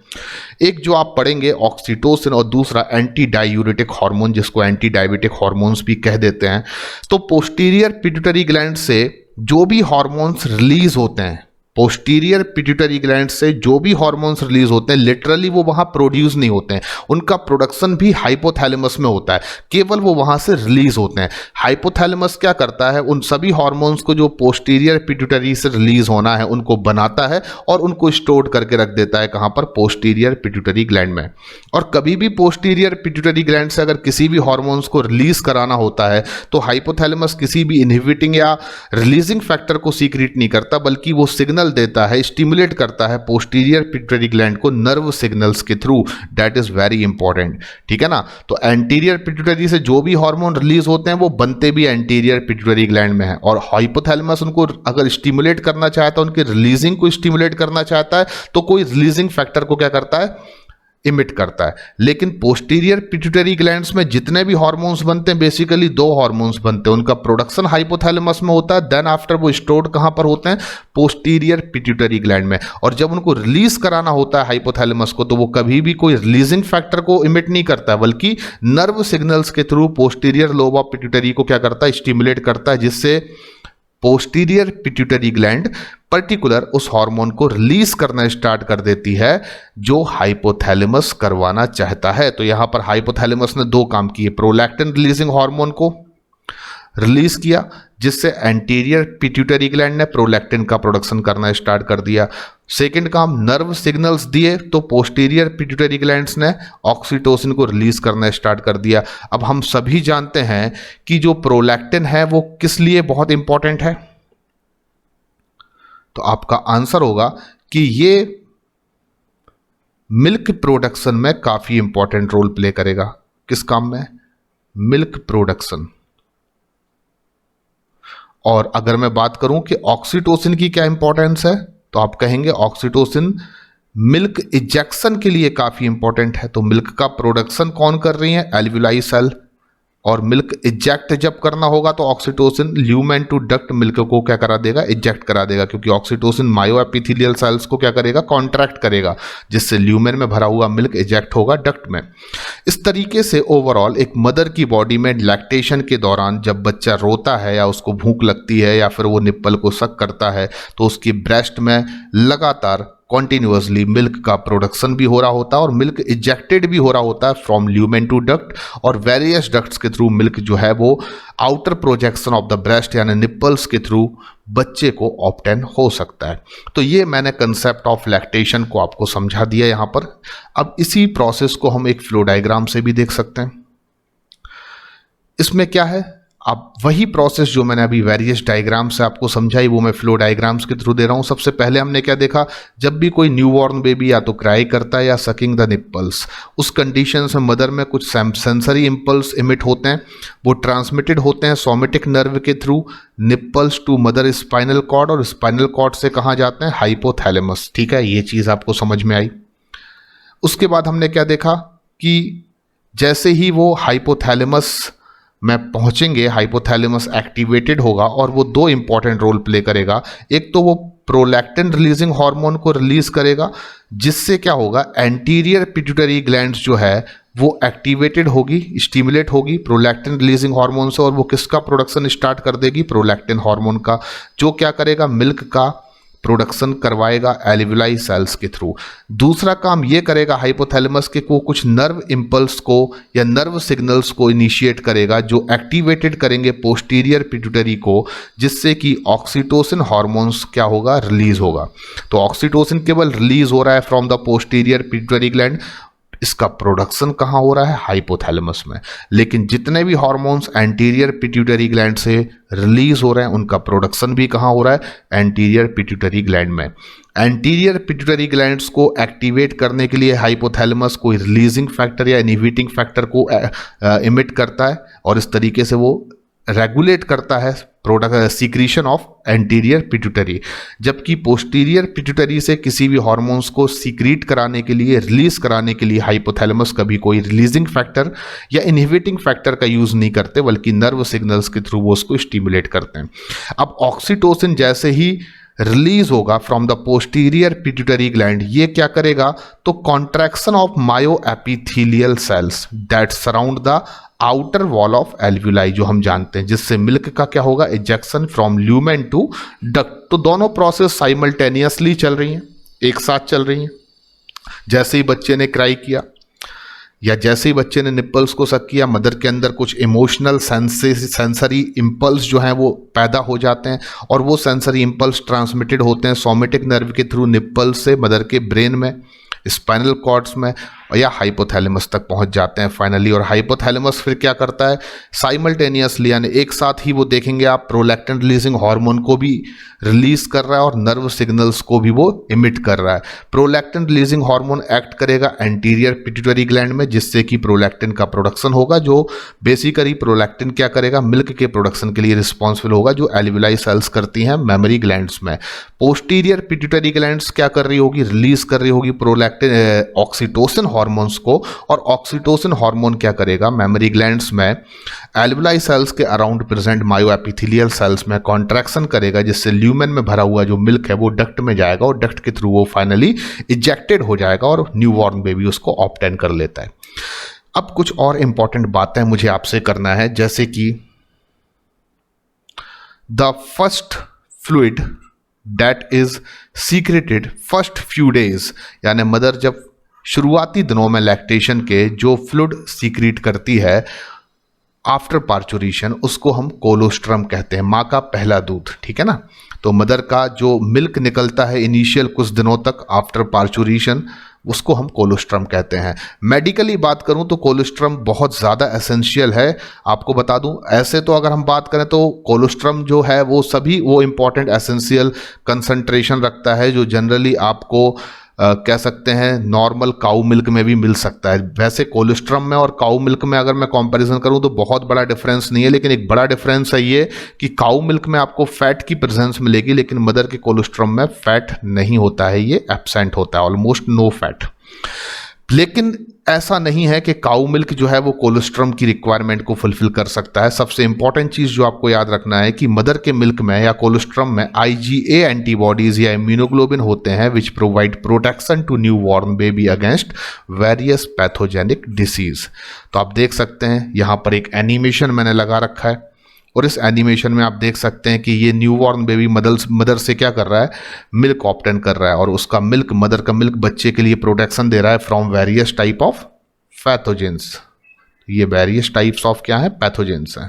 एक जो आप पढ़ेंगे ऑक्सीटोसिन, और दूसरा एंटी डायूरेटिक हार्मोन जिसको एंटी डायबिटिक हार्मोन्स भी कह देते हैं। तो पोस्टीरियर पिट्यूटरी ग्लैंड से जो भी हार्मोन्स रिलीज होते हैं, पोस्टीरियर पिट्यूटरी ग्लैंड से जो भी हार्मोन्स रिलीज होते हैं, लिटरली वो वहां प्रोड्यूस नहीं होते हैं, उनका प्रोडक्शन भी हाइपोथैलेमस में होता है, केवल वो वहां से रिलीज होते हैं। हाइपोथैलेमस क्या करता है? उन सभी हार्मोन्स को जो पोस्टीरियर पिट्यूटरी से रिलीज होना है उनको बनाता है और उनको स्टोर करके रख देता है। कहां पर? पोस्टीरियर पिट्यूटरी ग्लैंड में। और कभी भी पोस्टीरियर पिट्यूटरी ग्लैंड से अगर किसी भी हार्मोन्स को रिलीज कराना होता है तो हाइपोथैलेमस किसी भी इनहिबिटिंग या रिलीजिंग फैक्टर को सीक्रेट नहीं करता, बल्कि वो सिग्नल देता है, स्टिमुलेट करता है पोस्टीरियर पिट्यूटरी ग्लैंड को नर्व सिग्नल्स के through. That is very important, ठीक है ना। तो एंटीरियर पिट्यूटरी से जो भी हार्मोन रिलीज होते हैं वो बनते भी एंटीरियर पिट्यूटरी ग्लैंड में है, और हाइपोथैलेमस उनको अगर स्टिमुलेट करना चाहता है, उनके रिलीजिंग को स्टिमुलेट करना चाहता है, तो कोई रिलीजिंग फैक्टर को क्या करता है? इमिट करता है। लेकिन पोस्टीरियर पिट्यूटरी ग्लैंड्स में जितने भी हार्मोन्स बनते हैं, बेसिकली दो हार्मोन्स बनते हैं, उनका प्रोडक्शन हाइपोथैलेमस में होता है, देन आफ्टर वो स्टोर्ड कहां पर होते हैं? पोस्टीरियर पिट्यूटरी ग्लैंड में। और जब उनको रिलीज कराना होता है हाइपोथैलेमस को, तो वो कभी भी कोई रिलीजिंग फैक्टर को इमिट नहीं करता है, बल्कि नर्व सिग्नल्स के through posterior lobe of pituitary को क्या करता है? स्टिमुलेट करता है, जिससे पोस्टीरियर पिट्यूटरी ग्लैंड पर्टिकुलर उस हार्मोन को रिलीज करना स्टार्ट कर देती है जो हाइपोथैलेमस करवाना चाहता है। तो यहां पर हाइपोथैलेमस ने दो काम किए, प्रोलैक्टिन रिलीजिंग हार्मोन को रिलीज किया, जिससे एंटीरियर पिट्यूटरी ग्लैंड ने प्रोलैक्टिन का प्रोडक्शन करना स्टार्ट कर दिया। सेकंड काम, नर्व सिग्नल्स दिए तो पोस्टीरियर पिट्यूटरी ग्लैंड्स ने ऑक्सीटोसिन को रिलीज करना स्टार्ट कर दिया। अब हम सभी जानते हैं कि जो प्रोलैक्टिन है वो किस लिए बहुत इंपॉर्टेंट है, तो आपका आंसर होगा कि ये मिल्क प्रोडक्शन में काफी इंपॉर्टेंट रोल प्ले करेगा। किस काम में? Milk production. और अगर मैं बात करूं कि ऑक्सीटोसिन की क्या इंपॉर्टेंस है, तो आप कहेंगे ऑक्सीटोसिन मिल्क इजेक्शन के लिए काफी इंपॉर्टेंट है। तो मिल्क का प्रोडक्शन कौन कर रही है? Alveoli cell. और मिल्क इजेक्ट जब करना होगा तो oxytocin lumen to duct milk को क्या करा देगा? इजेक्ट करा देगा, क्योंकि ऑक्सीटोसिन मायो एपिथेलियल सेल्स को क्या करेगा? कॉन्ट्रैक्ट करेगा, जिससे ल्यूमेन में भरा हुआ मिल्क इजेक्ट होगा डक्ट में। इस तरीके से ओवरऑल एक मदर की बॉडी में लैक्टेशन के दौरान जब बच्चा रोता है या उसको भूख लगती है या फिर वो निप्पल को सक करता है, तो उसकी ब्रेस्ट में लगातार कॉन्टिन्यूअसली मिल्क का प्रोडक्शन भी हो रहा होता है और मिल्क इजेक्टेड भी हो रहा होता है फ्रॉम ल्यूमेन टू डक्ट, और वेरियस डक्ट्स के थ्रू मिल्क जो है वो outer projection of the breast यानी निप्पल्स के थ्रू बच्चे को ऑब्टेन हो सकता है। तो ये मैंने कंसेप्ट ऑफ लैक्टेशन को आपको समझा दिया यहाँ पर। अब इसी प्रोसेस को हम एक फ्लो डायग्राम से भी देख सकते हैं। इसमें क्या है, अब वही प्रोसेस जो मैंने अभी वेरियस डायग्राम से आपको समझाई वो मैं फ्लो डायग्राम्स के थ्रू दे रहा हूं। सबसे पहले हमने क्या देखा, जब भी कोई न्यूबॉर्न बेबी या तो क्राई करता है या सकिंग द निप्पल्स, उस कंडीशन में मदर में कुछ सेंसरी इंपल्स इमिट होते हैं, वो ट्रांसमिटेड होते हैं सोमेटिक नर्व के through nipples to mother spinal cord, और स्पाइनल कॉर्ड से कहाँ जाते हैं? हाइपोथैलेमस। ठीक है, ये चीज़ आपको समझ में आई। उसके बाद हमने क्या देखा कि जैसे ही वो हाइपोथैलेमस में पहुंचेंगे, हाइपोथैलेमस एक्टिवेटेड होगा और वो दो इंपॉर्टेंट रोल प्ले करेगा। एक तो वो प्रोलैक्टिन रिलीजिंग हार्मोन को रिलीज करेगा, जिससे क्या होगा? एंटीरियर पिट्यूटरी ग्लैंड्स जो है वो एक्टिवेटेड होगी, स्टिमुलेट होगी प्रोलैक्टिन रिलीजिंग हार्मोन से, और वो किसका प्रोडक्शन स्टार्ट कर देगी? प्रोलैक्टिन हार्मोन का, जो क्या करेगा? मिल्क का प्रोडक्शन करवाएगा एल्वियोलाई सेल्स के थ्रू। दूसरा काम ये करेगा हाइपोथैलेमस के को कुछ नर्व इंपल्स को या नर्व सिग्नल्स को इनिशिएट करेगा जो एक्टिवेटेड करेंगे पोस्टीरियर पिट्यूटरी को, जिससे कि ऑक्सीटोसिन हार्मोन्स क्या होगा? रिलीज होगा। तो ऑक्सीटोसिन केवल रिलीज हो रहा है from the posterior pituitary gland, इसका प्रोडक्शन कहाँ हो रहा है? हाइपोथैलेमस में। लेकिन जितने भी हार्मोन्स एंटीरियर पिट्यूटरी ग्लैंड से रिलीज हो रहे हैं उनका प्रोडक्शन भी कहाँ हो रहा है? एंटीरियर पिट्यूटरी ग्लैंड में। एंटीरियर पिट्यूटरी ग्लैंड्स को एक्टिवेट करने के लिए हाइपोथैलेमस कोई रिलीजिंग फैक्टर या इनहिबिटिंग फैक्टर को इमिट करता है, और इस तरीके से वो रेगुलेट करता है product secretion of anterior pituitary. जबकि पोस्टीरियर पिट्यूटरी से किसी भी हार्मोन्स को सीक्रीट कराने के लिए, रिलीज कराने के लिए हाइपोथैलेमस कभी कोई रिलीजिंग फैक्टर या इनहिबिटिंग फैक्टर का यूज नहीं करते, बल्कि नर्व सिग्नल्स के थ्रू वो उसको स्टिमुलेट करते हैं। अब ऑक्सीटोसिन जैसे ही रिलीज होगा from the posterior pituitary gland, ये क्या करेगा? तो contraction of myo epithelial cells that surround the outer wall of alveoli, जो हम जानते हैं, जिससे मिल्क का क्या होगा? Ejection from lumen to duct. तो दोनों प्रोसेस साइमल्टेनियसली चल रही हैं, एक साथ चल रही हैं। जैसे ही बच्चे ने क्राई किया या जैसे ही बच्चे ने निप्पल्स को सक किया, मदर के अंदर कुछ इमोशनल सेंसरी इंपल्स जो हैं वो पैदा हो जाते हैं, और वो सेंसरी इंपल्स ट्रांसमिटेड होते हैं सोमेटिक नर्व के थ्रू निप्पल्स से मदर के ब्रेन में, स्पाइनल कॉर्ड्स में, या हाइपोथैलेमस तक पहुंच जाते हैं फाइनली। और हाइपोथैलेमस फिर क्या करता है? साइमल्टेनियसली यानी एक साथ ही वो देखेंगे आप प्रोलैक्टिन रिलीजिंग हार्मोन को भी रिलीज कर रहा है और नर्व सिग्नल्स को भी वो इमिट कर रहा है। प्रोलैक्टिन रिलीजिंग हार्मोन एक्ट करेगा एंटीरियर पिट्यूटरी ग्लैंड में, जिससे कि प्रोलैक्टिन का प्रोडक्शन होगा, जो बेसिकली प्रोलैक्टिन क्या करेगा? मिल्क के प्रोडक्शन के लिए रिस्पॉन्सिबल होगा, जो एल्वियोलाई सेल्स करती हैं मेमोरी ग्लैंड्स में। पोस्टीरियर पिट्यूटरी ग्लैंड्स क्या कर रही होगी? रिलीज कर रही होगी प्रोलैक्टिन ऑक्सीटोसिन हार्मोन्स को, और ऑक्सीटोसिन हार्मोन क्या करेगा? मेमोरी ग्लैंड्स में एल्वियोलाई सेल्स के अराउंड प्रेजेंट मायो एपिथेलियल सेल्स में कॉन्ट्रैक्शन करेगा, जिससे ल्यूमेन में भरा हुआ जो मिल्क है वो डक्ट में जाएगा, और डक्ट के थ्रू वो फाइनली इजेक्टेड हो जाएगा और न्यूबॉर्न बेबी उसको ऑब्टेन कर लेता है। अब कुछ और इंपॉर्टेंट बातें मुझे आपसे करना है, जैसे कि the first fluid that is secreted first few days, यानी मदर जब शुरुआती दिनों में लैक्टेशन के जो फ्लूइड सीक्रेट करती है, आफ्टर पार्चुरेशन, उसको हम कोलोस्ट्रम कहते हैं, माँ का पहला दूध, ठीक है ना। तो मदर का जो मिल्क निकलता है इनिशियल कुछ दिनों तक आफ्टर पार्चुरेशन, उसको हम कोलोस्ट्रम कहते हैं। मेडिकली बात करूं तो कोलोस्ट्रम बहुत ज़्यादा एसेंशियल है। आपको बता दूं, ऐसे तो अगर हम बात करें तो कोलोस्ट्रम जो है वो सभी वो इंपॉर्टेंट एसेंशियल कंसंट्रेशन रखता है जो जनरली आपको कह सकते हैं नॉर्मल काऊ मिल्क में भी मिल सकता है। वैसे कोलेस्ट्रम में और काऊ मिल्क में अगर मैं कंपैरिजन करूं तो बहुत बड़ा डिफरेंस नहीं है, लेकिन एक बड़ा डिफरेंस है ये कि काऊ मिल्क में आपको फैट की प्रेजेंस मिलेगी, लेकिन मदर के कोलेस्ट्रम में फैट नहीं होता है, ये एब्सेंट होता है, ऑलमोस्ट नो फैट। लेकिन ऐसा नहीं है कि काऊ मिल्क जो है वो कोलेस्ट्रम की रिक्वायरमेंट को फुलफिल कर सकता है। सबसे इंपॉर्टेंट चीज जो आपको याद रखना है कि मदर के मिल्क में या कोलेस्ट्रम में IgA एंटीबॉडीज या इम्यूनोग्लोबिन होते हैं which provide protection to new born baby against various pathogenic disease. तो आप देख सकते हैं यहाँ पर एक एनिमेशन मैंने लगा रखा है और इस एनिमेशन में आप देख सकते हैं कि ये न्यूबॉर्न बेबी मदर से क्या कर रहा है, मिल्क ऑब्टेन कर रहा है, और उसका मिल्क, मदर का मिल्क बच्चे के लिए प्रोटेक्शन दे रहा है from various type of pathogens. ये वेरियस टाइप्स ऑफ क्या है, पैथोजेंस हैं।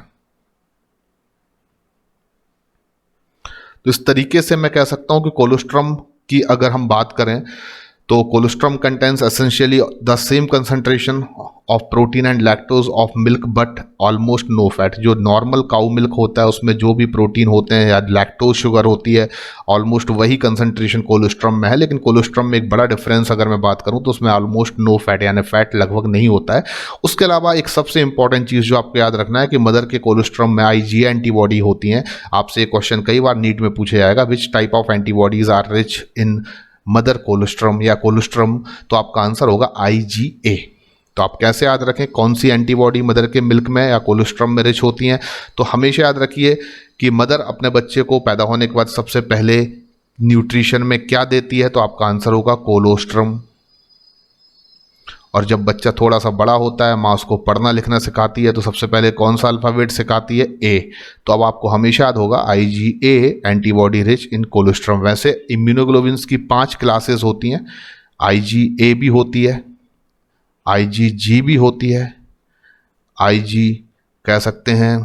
तो इस तरीके से मैं कह सकता हूं कि कोलेस्ट्रम की अगर हम बात करें तो colostrum contains essentially the same concentration of protein and lactose of milk but almost no fat. जो नॉर्मल काऊ मिल्क होता है उसमें जो भी प्रोटीन होते हैं या लैक्टोज शुगर होती है, ऑलमोस्ट वही कंसंट्रेशन कोलेस्ट्रम में है, लेकिन कोलेस्ट्रम में एक बड़ा डिफरेंस अगर मैं बात करूं तो उसमें ऑलमोस्ट नो फैट यानी फैट लगभग नहीं होता है। उसके अलावा एक सबसे इंपॉर्टेंट चीज़ जो आपको याद रखना है कि मदर के कोलेस्ट्रम में IgA एंटीबॉडी होती हैं। आपसे एक क्वेश्चन कई बार नीट में पूछा जाएगा, which type of antibodies are rich in mother colostrum या कोलेस्ट्रम, तो आपका आंसर होगा IgA। तो आप कैसे याद रखें कौन सी एंटीबॉडी मदर के मिल्क में या कोलेस्ट्रम में रिच होती हैं। तो हमेशा याद रखिए कि मदर अपने बच्चे को पैदा होने के बाद सबसे पहले न्यूट्रिशन में क्या देती है, तो आपका आंसर होगा कोलेस्ट्रम। और जब बच्चा थोड़ा सा बड़ा होता है, माँ उसको पढ़ना लिखना सिखाती है, तो सबसे पहले कौन सा अल्फ़ाबेट सिखाती है, A। तो अब आपको हमेशा याद होगा IgA antibody rich in colostrum. वैसे इम्यूनोग्लोबिन्स की 5 क्लासेस होती हैं, IgA भी होती है, IgG भी होती है, IG कह सकते हैं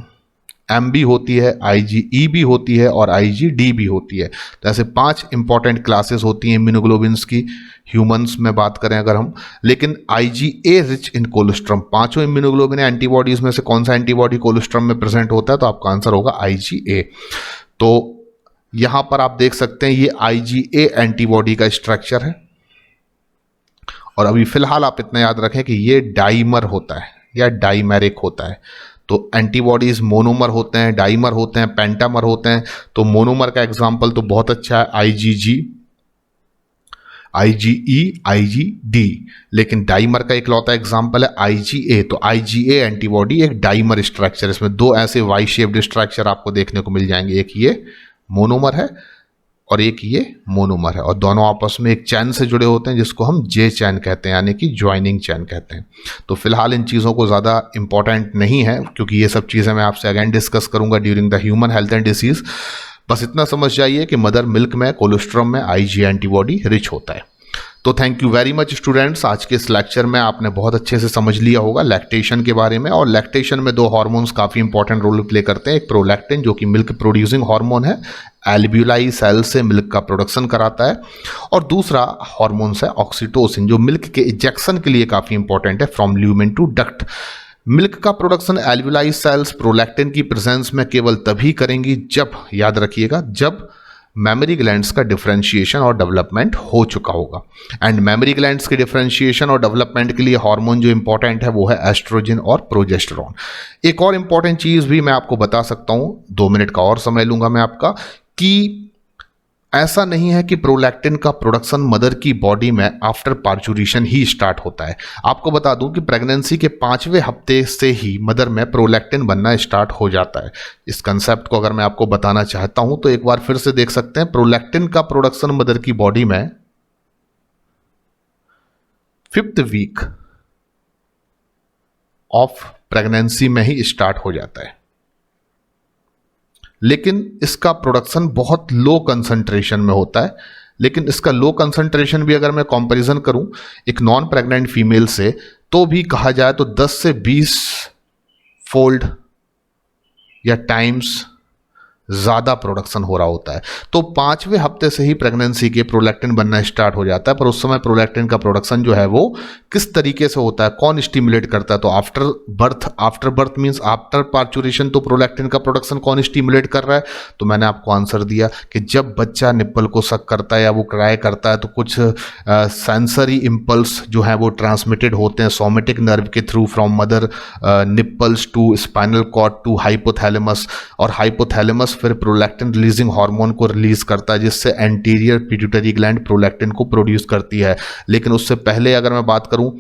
M भी होती है, IgE भी होती है और IgD भी होती है। तो ऐसे 5 इंपॉर्टेंट क्लासेस होती हैं इम्यूनोग्लोबिन्स की, ह्यूमंस में बात करें अगर हम। लेकिन IgA rich in colostrum, 5 immunoglobulin antibodies में से कौन सा एंटीबॉडी कोलेस्ट्रम में प्रेजेंट होता है, तो आपका आंसर होगा IgA। तो यहां पर आप देख सकते हैं ये IgA एंटीबॉडी का स्ट्रक्चर है। और अभी फिलहाल आप इतना याद रखें कि ये डाइमर होता है या डाइमेरिक होता है। तो एंटीबॉडीज मोनोमर होते हैं, डाइमर होते हैं, पेंटामर होते हैं। तो मोनोमर का एग्जांपल तो बहुत अच्छा है IgG, IgE, IgD। लेकिन डाइमर का इकलौता एग्जांपल है IgA। तो IgA एंटीबॉडी एक डाइमर स्ट्रक्चर, इसमें 2 ऐसे वाई शेप्ड स्ट्रक्चर आपको देखने को मिल जाएंगे, एक ये मोनोमर है और एक ये मोनोमर है, और दोनों आपस में एक चैन से जुड़े होते हैं जिसको हम J चैन कहते हैं, यानी कि ज्वाइनिंग चैन कहते हैं। तो फिलहाल इन चीज़ों को ज़्यादा इंपॉर्टेंट नहीं है क्योंकि ये सब चीज़ें मैं आपसे अगेन डिस्कस करूंगा during the human health and disease. बस इतना समझ जाइए कि मदर मिल्क में कोलेस्ट्रम में IgA एंटीबॉडी रिच होता है। तो thank you very much students, आज के इस लेक्चर में आपने बहुत अच्छे से समझ लिया होगा लैक्टेशन के बारे में। और लैक्टेशन में 2 हार्मोन्स काफ़ी इंपॉर्टेंट रोल प्ले करते हैं। एक प्रोलैक्टिन जो कि मिल्क प्रोड्यूसिंग हार्मोन है, एल्ब्यूलाई सेल से मिल्क का प्रोडक्शन कराता है, और दूसरा हार्मोन्स है ऑक्सीटोसिन जो मिल्क के इजेक्शन के लिए काफ़ी इंपॉर्टेंट है from lumen to duct. Milk का प्रोडक्शन एल्ब्यूलाई सेल्स प्रोलैक्टिन की प्रेजेंस में केवल तभी करेंगी जब, याद रखिएगा, जब मेमोरी ग्लैंड्स का डिफरेंशिएशन और डेवलपमेंट हो चुका होगा। एंड मेमोरी ग्लैंड्स के डिफरेंशिएशन और डेवलपमेंट के लिए हार्मोन जो इंपॉर्टेंट है वो है एस्ट्रोजन और प्रोजेस्टेरॉन। एक और इंपॉर्टेंट चीज़ भी मैं आपको बता सकता हूँ, 2 मिनट का और समय लूंगा मैं आपका, कि ऐसा नहीं है कि प्रोलैक्टिन का प्रोडक्शन मदर की बॉडी में आफ्टर पार्चुरेशन ही स्टार्ट होता है। आपको बता दूं कि प्रेगनेंसी के 5वें हफ्ते से ही मदर में प्रोलैक्टिन बनना स्टार्ट हो जाता है। इस कंसेप्ट को अगर मैं आपको बताना चाहता हूं तो एक बार फिर से देख सकते हैं, प्रोलैक्टिन का प्रोडक्शन मदर की बॉडी में 5th वीक ऑफ प्रेगनेंसी में ही स्टार्ट हो जाता है, लेकिन इसका प्रोडक्शन बहुत लो कंसंट्रेशन में होता है। लेकिन इसका लो कंसंट्रेशन भी अगर मैं कंपैरिजन करूं एक नॉन प्रेग्नेंट फीमेल से, तो भी कहा जाए तो 10 से 20 फोल्ड या टाइम्स ज़्यादा प्रोडक्शन हो रहा होता है। तो 5वें हफ्ते से ही प्रेगनेंसी के प्रोलैक्टिन बनना स्टार्ट हो जाता है, पर उस समय प्रोलैक्टिन का प्रोडक्शन जो है वो किस तरीके से होता है, कौन स्टिमुलेट करता है? तो after birth means after parturition तो प्रोलैक्टिन का प्रोडक्शन कौन स्टिमुलेट कर रहा है? तो मैंने आपको आंसर दिया कि जब बच्चा निप्पल को सक करता है या वो क्राई करता है तो कुछ सेंसरी इम्पल्स जो है वो ट्रांसमिटेड होते हैं सोमेटिक नर्व के through from mother nipples to spinal cord to hypothalamus, और हाइपोथैलेमस फिर प्रोलैक्टिन रिलीजिंग हार्मोन को रिलीज करता है जिससे एंटीरियर पिट्यूटरी ग्लैंड प्रोलैक्टिन को प्रोड्यूस करती है। लेकिन उससे पहले अगर मैं बात करूं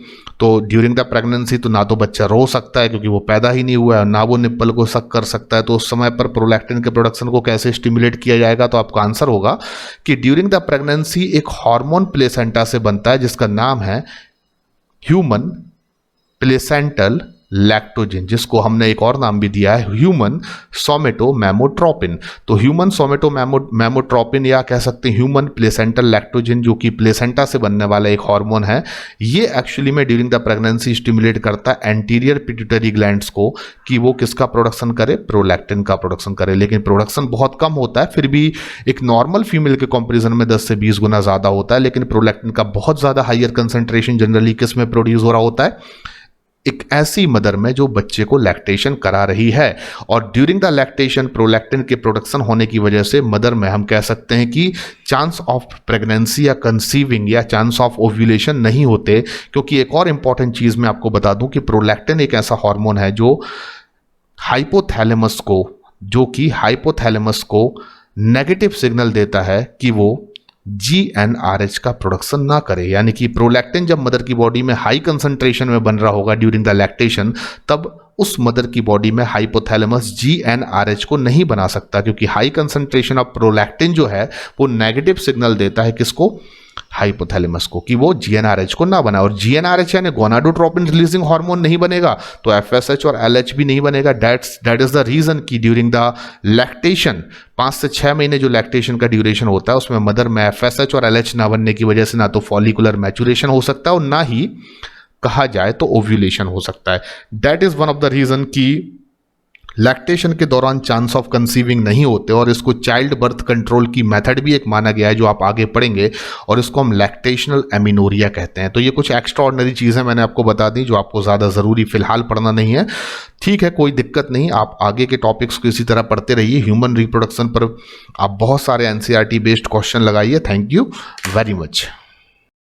तो ड्यूरिंग द प्रेगनेंसी तो ना तो बच्चा रो सकता है क्योंकि वो पैदा ही नहीं हुआ है, ना वो निप्पल को सक कर सकता है। तो उस समय पर प्रोलैक्टिन के प्रोडक्शन को कैसे स्टिमुलेट किया जाएगा? तो आपका आंसर होगा कि ड्यूरिंग द प्रेगनेंसी एक हार्मोन प्लेसेंटा से बनता है जिसका नाम है ह्यूमन प्लेसेंटल लैक्टोजिन, जिसको हमने एक और नाम भी दिया है ह्यूमन सोमेटोमेमोट्रोपिन। तो ह्यूमन सोमेटोमेमोट्रोपिन या कह सकते हैं ह्यूमन प्लेसेंटल लैक्टोजिन जो कि प्लेसेंटा से बनने वाला एक हार्मोन है, ये एक्चुअली में ड्यूरिंग द प्रेगनेंसी स्टिमुलेट करता है एंटीरियर पिट्यूटरी ग्लैंड्स को कि वो किसका प्रोडक्शन करे? प्रोलैक्टिन का प्रोडक्शन करे। लेकिन प्रोडक्शन बहुत कम होता है, फिर भी एक नॉर्मल फीमेल के कंपेरिजन में 10 से 20 गुना ज़्यादा होता है। लेकिन प्रोलैक्टिन का बहुत ज़्यादा हायर कंसंट्रेशन जनरली किस में प्रोड्यूस हो रहा होता है? एक ऐसी मदर में जो बच्चे को लैक्टेशन करा रही है। और ड्यूरिंग द लैक्टेशन प्रोलैक्टिन के प्रोडक्शन होने की वजह से मदर में हम कह सकते हैं कि चांस ऑफ प्रेगनेंसी या कंसीविंग या चांस ऑफ ओव्यूलेशन नहीं होते। क्योंकि एक और इंपॉर्टेंट चीज़ मैं आपको बता दूं कि प्रोलैक्टिन एक ऐसा हार्मोन है जो हाइपोथैलेमस को नेगेटिव सिग्नल देता है कि वो GnRH का प्रोडक्शन ना करे। यानी कि प्रोलैक्टिन जब मदर की बॉडी में हाई कंसंट्रेशन में बन रहा होगा ड्यूरिंग द लैक्टेशन, तब उस मदर की बॉडी में हाइपोथैलेमस GnRH को नहीं बना सकता क्योंकि हाई कंसंट्रेशन ऑफ प्रोलैक्टिन जो है वो नेगेटिव सिग्नल देता है किसको? हाइपोथैलेमस को, कि वो GnRH को ना बना। और GnRH यानी गोनाडोट्रोपिन रिलीजिंग हार्मोन नहीं बनेगा तो FSH और LH भी नहीं बनेगा। दैट इज द रीजन कि ड्यूरिंग द लैक्टेशन 5 से 6 महीने जो लैक्टेशन का ड्यूरेशन होता है उसमें मदर में FSH और LH ना बनने की वजह से ना तो फॉलिकुलर मैचुरेशन हो सकता है और ना ही कहा जाए तो ओव्यूलेशन हो सकता है। That is one of the reason कि लैक्टेशन के दौरान चांस ऑफ कंसीविंग नहीं होते, और इसको चाइल्ड बर्थ कंट्रोल की मेथड भी एक माना गया है जो आप आगे पढ़ेंगे, और इसको हम लैक्टेशनल एमिनोरिया कहते हैं। तो ये कुछ एक्स्ट्रा ऑर्डिनरी चीज़ें मैंने आपको बता दी जो आपको ज़्यादा ज़रूरी फिलहाल पढ़ना नहीं है। ठीक है, कोई दिक्कत नहीं, आप आगे के टॉपिक्स को इसी तरह पढ़ते रहिए। ह्यूमन रिप्रोडक्शन पर आप बहुत सारे NCERT बेस्ड क्वेश्चन लगाइए। Thank you very much.